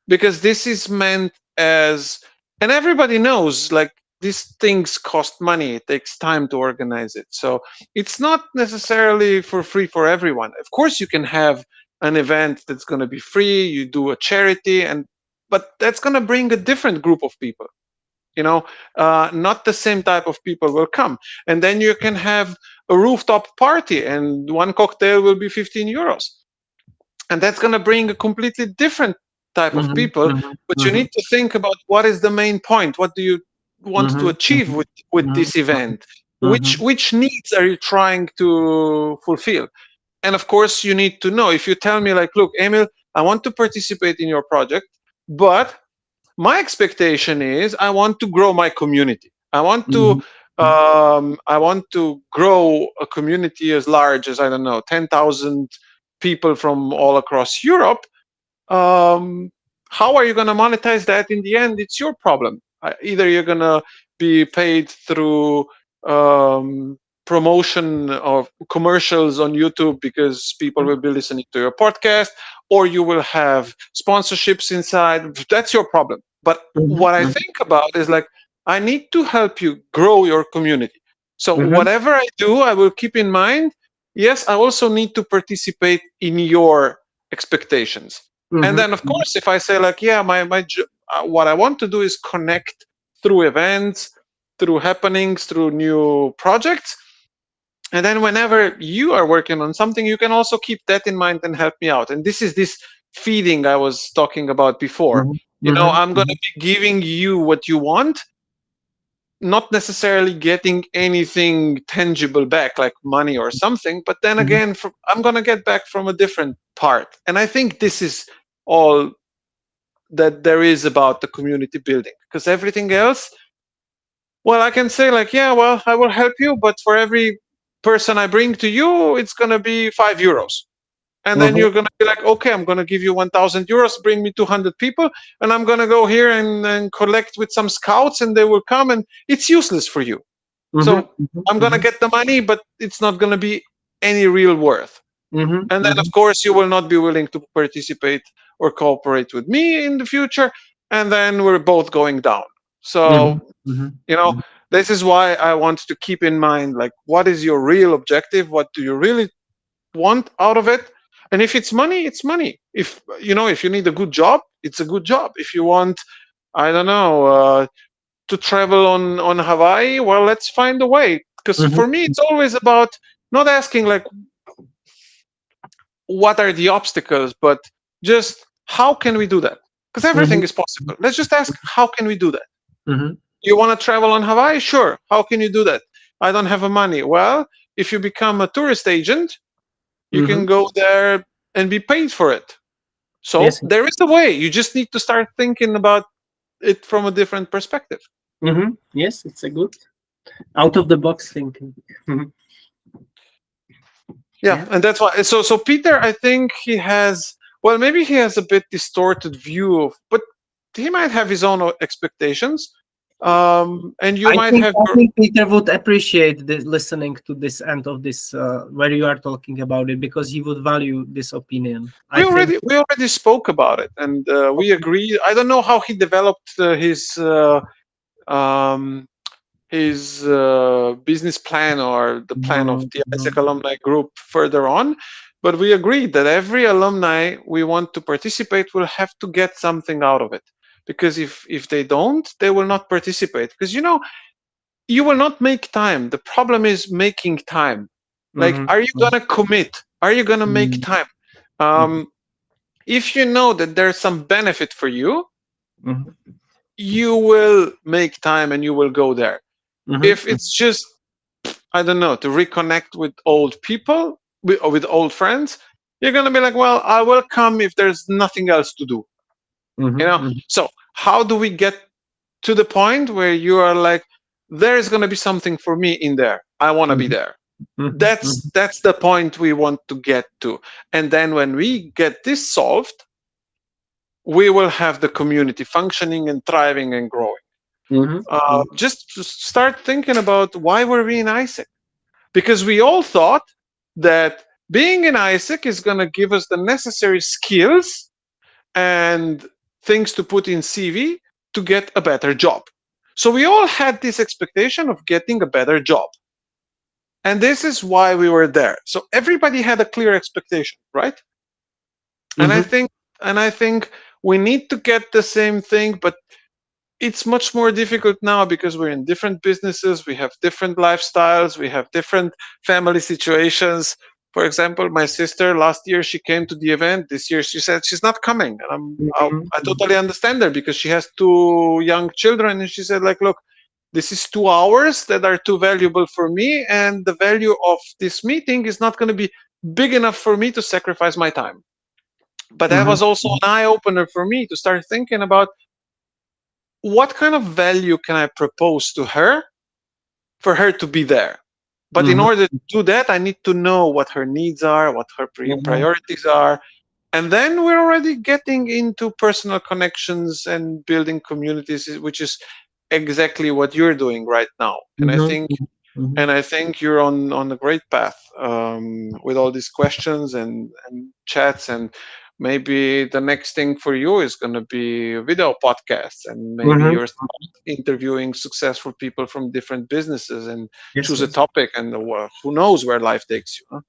because this is meant as, and everybody knows, like, these things cost money. It takes time to organize it. So it's not necessarily for free for everyone. Of course, you can have an event that's going to be free, you do a charity, and but that's going to bring a different group of people, you know. Not the same type of people will come. And then you can have a rooftop party, and one cocktail will be 15 euros, and that's going to bring a completely different type of mhm, people. mhm, But you mhm, need to think about what is the main point, what do you want to mhm, achieve mhm, with mhm, this event, mhm, which needs are you trying to fulfill. And of course, you need to know, if you tell me, like, look, Emil, I want to participate in your project, but my expectation is I want to grow my community. mhm, I want to grow a community as large as, I don't know, 10,000 people from all across Europe. um, how are you going to monetize that in the end? It's your problem. Either you're going to be paid through um, promotion of commercials on YouTube because people will be listening to your podcast, or you will have sponsorships inside. That's your problem. But mhm, what I mhm, think about is, like, I need to help you grow your community. So mhm, whatever I do, I will keep in mind, yes, I also need to participate in your expectations. And mhm, then, of course, if I say, like, yeah, what I want to do is connect through events, through happenings, through new projects. And then whenever you are working on something, you can also keep that in mind and help me out. And this is this feeding I was talking about before. mhm, You know, mhm, I'm going to mhm, be giving you what you want, not necessarily getting anything tangible back, like money or something, but then Mhm. again, I'm going to get back from a different part. And I think this is all that there is about the community building, because everything else, well, I can say like, yeah, well, I will help you, but for every person I bring to you, it's going to be €5. And then Mhm. you're going to be like, okay, I'm going to give you €1,000, bring me 200 people, and I'm going to go here and collect with some scouts, and they will come, and it's useless for you. Mhm. So Mhm. I'm going to Mhm. get the money, but it's not going to be any real worth. Mhm. And then, of Mhm. course, you will not be willing to participate or cooperate with me in the future. And then we're both going down. Mhm. So, Mhm. you know, this is why I want to keep in mind, like, what is your real objective? What do you really want out of it? And if it's money, it's money. If, if you need a good job, it's a good job. If you want, I don't know, to travel on Hawaii, well, let's find a way. Because Mhm. for me, it's always about not asking like what are the obstacles, but just how can we do that? Because everything Mhm. is possible. Let's just ask how can we do that? Mhm. You want to travel on Hawaii? Sure. How can you do that? I don't have the money. Well, if you become a tourist agent, you can Mhm. go there and be paid for it. So Yes. there is a way. You just need to start thinking about it from a different perspective. Mhm. Yes, it's a good out of the box thinking. Mhm. Yeah, Yeah. and that's why. So Peter, I think he has. Well, maybe he has a bit distorted view of, but he might have his own expectations, and you I might think have I your. think Peter would appreciate this, listening to this end of this where you are talking about it, because he would value this opinion. I think. We already spoke about it, and we agree. I don't know how he developed um, his business plan or the plan of No, the no. ISEC alumni group further on. But we agreed that every alumni we want to participate will have to get something out of it. Because if they don't, they will not participate. Because you will not make time. The problem is making time. Like, Mhm. are you gonna commit? Are you gonna make Mhm. time? Mhm. Um, if you know that there's some benefit for you, Mhm. you will make time and you will go there. Mhm. If it's just, I don't know, to reconnect with old people, with old friends, you're gonna be like, well, I will come if there's nothing else to do. Mhm. Mhm. So how do we get to the point where you are like, there's gonna be something for me in there. I want to be Mhm. there. Mhm. That's the point we want to get to. And then when we get this solved, we will have the community functioning and thriving and growing. Mhm. Mhm. Just start thinking about why were we in ISEC? Because we all thought that being in ISEC is going to give us the necessary skills and things to put in CV to get a better job. So we all had this expectation of getting a better job. And this is why we were there. So everybody had a clear expectation, right? And I Mhm. think and I think we need to get the same thing, but it's much more difficult now because we're in different businesses, we have different lifestyles, we have different family situations. For example, my sister last year she came to the event. This year she said she's not coming, and Mhm. I totally understand her because she has two young children, and she said like, look, this is 2 hours that are too valuable for me, and the value of this meeting is not going to be big enough for me to sacrifice my time. But that Mhm. was also an eye opener for me to start thinking about what kind of value can I propose to her for her to be there. But in Mhm. order to do that, I need to know what her needs are, what her Mhm. priorities are. And then we're already getting into personal connections and building communities, which is exactly what you're doing right now. And I Mhm. think Mhm. and I think you're on a great path with all these questions and chats. And maybe the next thing for you is going to be video podcasts, and maybe Mhm. you're interviewing successful people from different businesses and Yes. choose a Yes. topic, and who knows where life takes you. Huh?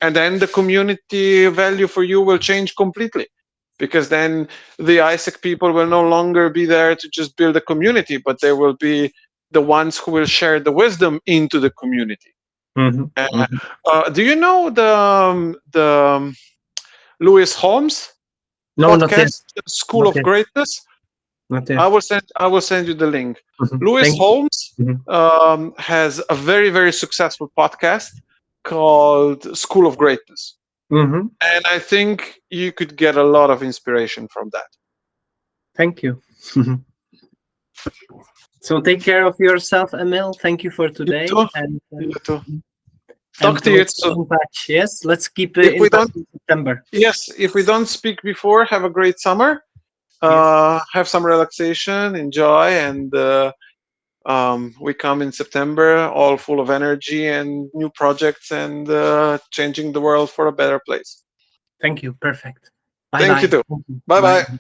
And then the community value for you will change completely, because then the ISEC people will no longer be there to just build a community, but they will be the ones who will share the wisdom into the community. Mhm. Uh, Mhm. do you know Lewis Holmes No, not yet. podcast, School Not of yet. Greatness? Okay. I will send you the link. Mhm. Lewis Thank you. Holmes Mhm. has a very, very successful podcast called School of Greatness. Mhm. And I think you could get a lot of inspiration from that. Thank you. So take care of yourself, Emil. Thank you for You today, too. and You too. Talk to you let's stay soon. in touch. Yes, let's keep If in we touch don't, in September. yes, if we don't speak before, have a great summer. Yes, Have some relaxation, enjoy, and we come in September all full of energy and new projects and changing the world for a better place. thank you. Perfect. Bye Thank you bye. too. Bye bye. Bye.